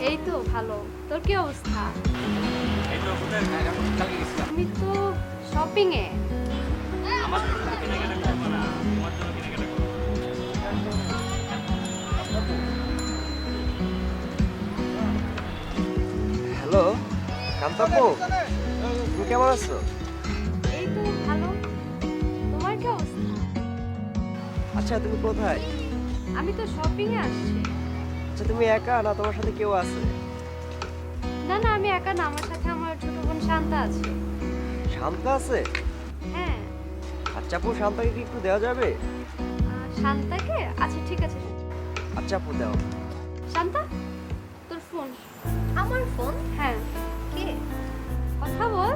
এই তো ভালো। তোর কি অবস্থা? আমি তো শপিং এ। হ্যালো কান্তাপু, তুমি কেমন আছো? এই তো ভালো। তোমার কি অবস্থা? আচ্ছা তুমি কোথায়? আমি তো শপিং এ আসছি। আচ্ছা তুমি একা না তোমার সাথে কেউ আছে? না না, আমি একা না, আমার সাথে আমার ছোট বোন শান্তা আছে। শান্তা আছে? হ্যাঁ। আচ্ছা আপু, শান্তাকে কি একটু দেওয়া যাবে? শান্তাকে? আচ্ছা ঠিক আছে। আচ্ছা আপু দাও। শান্তা, তোর ফোন। আমার ফোন? হ্যাঁ। কে? কথা বল।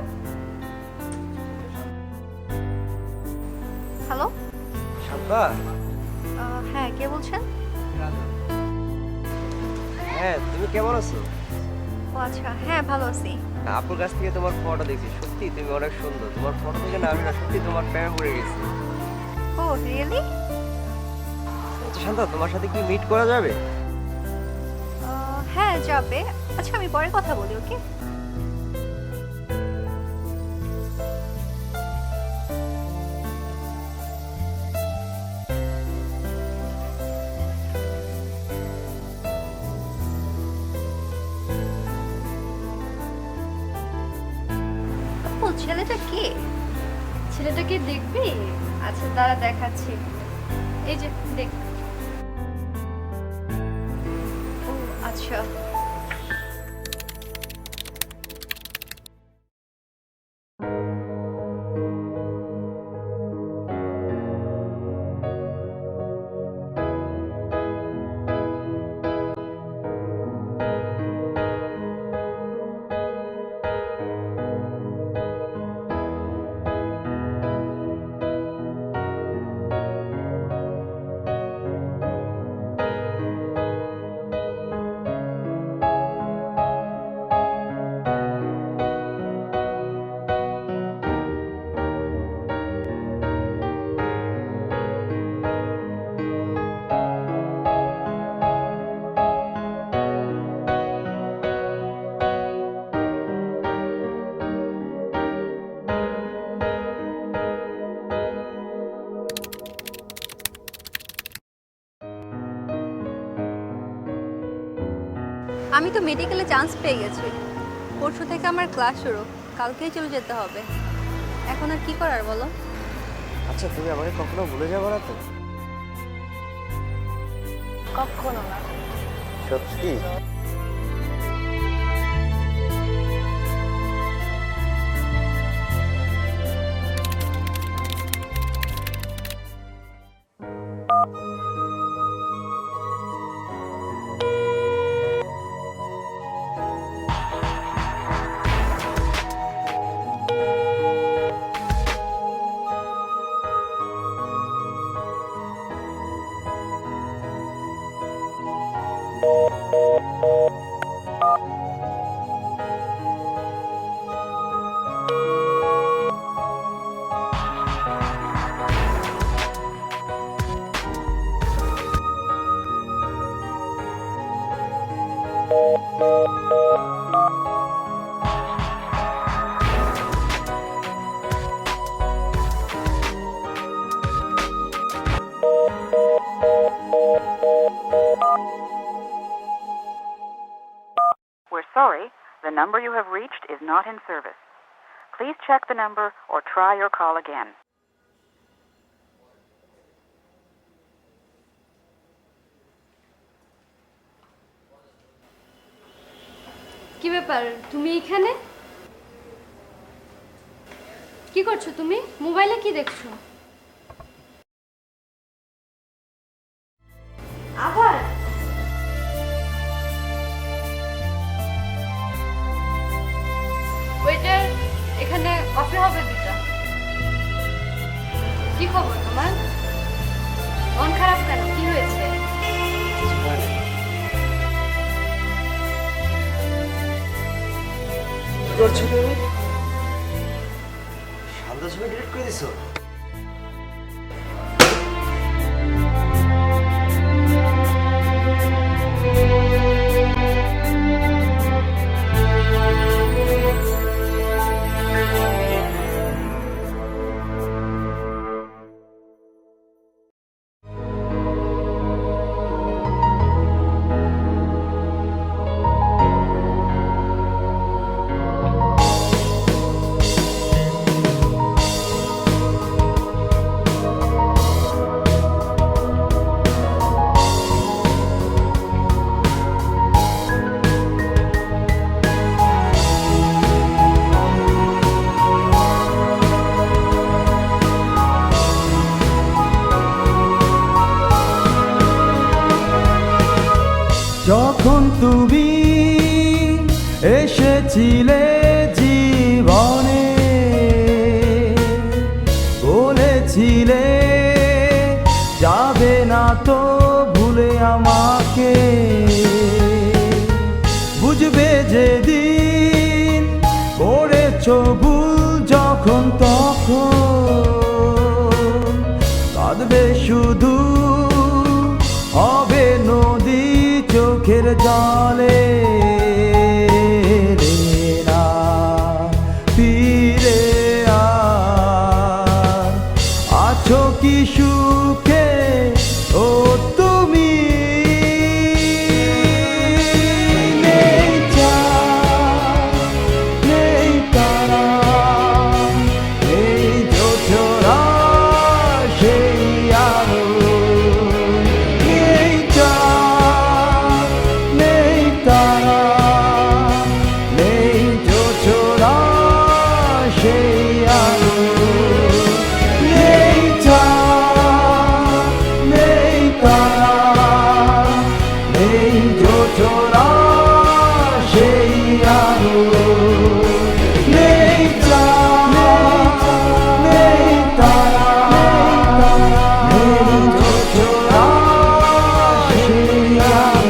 হ্যালো? শান্তা? হ্যাঁ, কে বলছেন? হ্যাঁ তুমি কেমন আছো? ও আচ্ছা, হ্যাঁ ভালো আছি। আপুর কাছ থেকে তোমার ফটো দেখছি, সত্যি তুমি অনেক সুন্দর। তোমার ফটো থেকে না আমি না সত্যি তোমার প্রেমে পড়ে গেছি। ও রিয়েলি? আচ্ছা শান্তা, তোমার সাথে কি মিট করা যাবে? হ্যাঁ যাবে। আচ্ছা আমি পরে কথা বলি, ওকে? আপু, ছেলেটা কে? ছেলেটাকে দেখবি? আচ্ছা দাঁড়া দেখাচ্ছি। এই যে দেখ। ও আচ্ছা। আমি তো মেডিকেলে চান্স পেয়ে গেছি। পরশু থেকে আমার ক্লাস শুরু, কালকেই চলে যেতে হবে। এখন আর কি করার বলো? আচ্ছা তুমি আমাকে কখনো ভুলে যাবে না তো? কখনো না। সত্যি? number you have reached is not in service. Please check the number or try your call again. কি ব্যাপার, তুমি এখানে কি করছো? তুমি মোবাইলে কি দেখছো? আবার ওয়েটার, এখানে কফি হবে দুটা। কি খবর তোমার? মন খারাপ কেন? কি হয়েছে? কি করছো তুমি? শান্ত ছবি ডিলিট করে দিছো? যখন তুমি এসেছিলে জীবনে, বলেছিলে যাবে না তো ভুলে আমাকে, বুঝবে যেদিন করেছো ভুল যখন তখন, কাঁদবে শুধু হবে নদী চোখের জলে, রে না ফিরে আর আছো কি সুখে ও তুমি, নেই চাঁদ নেই তারা নেই জোছরা সেই আলো, নেই চাঁদ নেই তারা নেই জোছরা সেই আলো, নেই চাঁদ নেই তারা নেই জোছরা সেই আলো, নেই চাঁদ নেই তারা নেই জোছরা সেই আলো।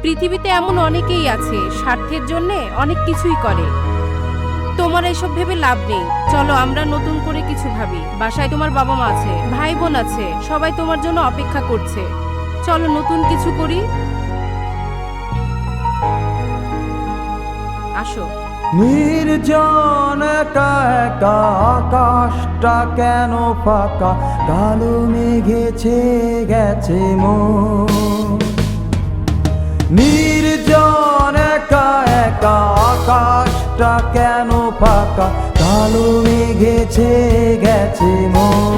পৃথিবীতে এমন অনেকেই আছে স্বার্থের জন্যে অনেক কিছুই করে, তোমার এসব ভেবে লাভ নেই, চলো আমরা নতুন করে কিছু ভাবি। বাসায় তোমার বাবা মা আছে, ভাই বোন আছে, সবাই তোমার জন্য অপেক্ষা করছে। চলো নতুন কিছু করি, আসো। নির্জন একা একা আকাশটা কেন ফাঁকা, কালো মেঘেছে গেছে মন। নির্জন একা একা আকাশটা কেন ফাঁকা, কালো মেঘেছে গেছে মন।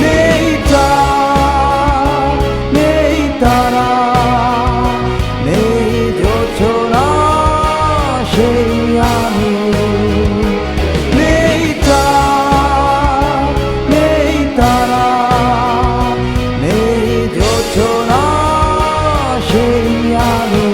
নেই চাঁদ, নেই তারা, নেই জোছনা সেই আলো। নেই চাঁদ, নেই তারা, নেই জোছনা সেই আলো।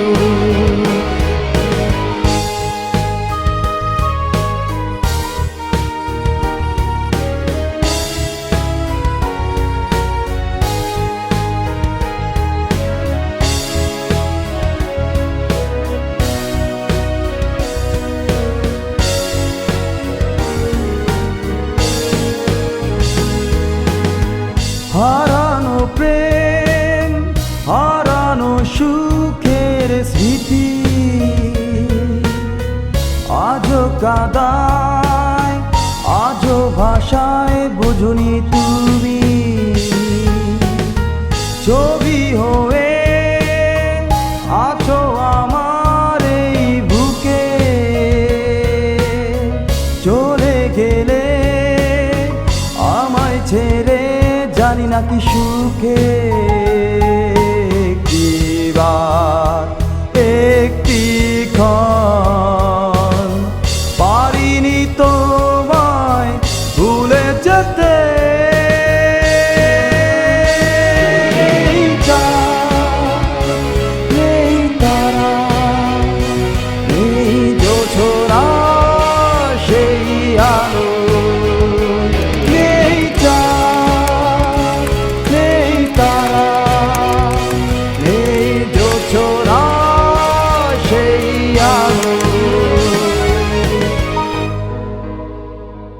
হারানো প্রেম, হারানো সুখের স্মৃতি, আজও কাদায়, আজও ভাষায় বুঝুনি তুমি। ছবি হয়ে আছো আমার এই বুকে, চলে গেলে আমায় ছেড়ে জানি না কি সুখে। একটিবার, একটি ক্ষণ পারিনি তোমায় ভুলে যেতে।